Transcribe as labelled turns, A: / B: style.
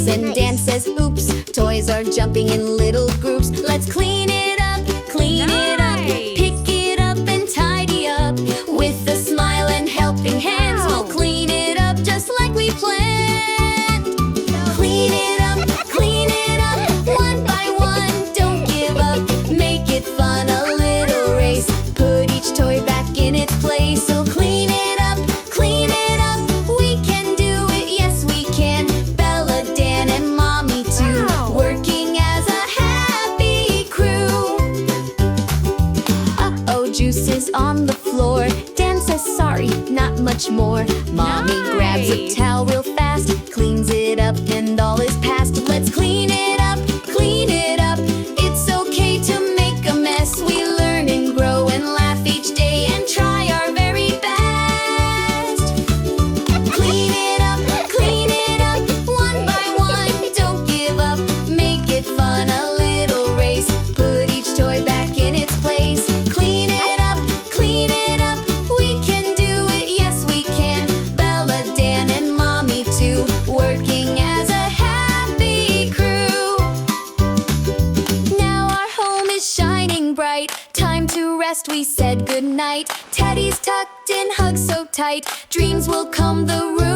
A: jumps and dances hoops. Toys are jumping in little groups. Let's clean it up, clean it up. Pick it up and tidy up. With a smile and helping hands, we'll clean it up just like we planned. Clean it up, one by one. Don't give up, make it fun, a little race. Put each toy back in its place. So clean it up, we can do it, yes we can. Bella, Dan, and Mommy too, working as a happy crew. Uh-oh, juice is on the floor. Dan says sorry, not much more. Mommy grabs a towel real fast, cleans it up and all is past. Let's clean it up, clean it up. It's okay to make a mess. We learn and grow and laugh each day and try our very best. Clean it up, one by one. Don't give up, make it fun, a little race. Put each toy back in its place. Clean it up, we can do it, yes we can. Bella, Dan, and Mommy too, working as a happy crew. Now our home is shining bright. Time to rest, we said goodnight. Teddy's tucked in, hugged so tight. Dreams will come, the room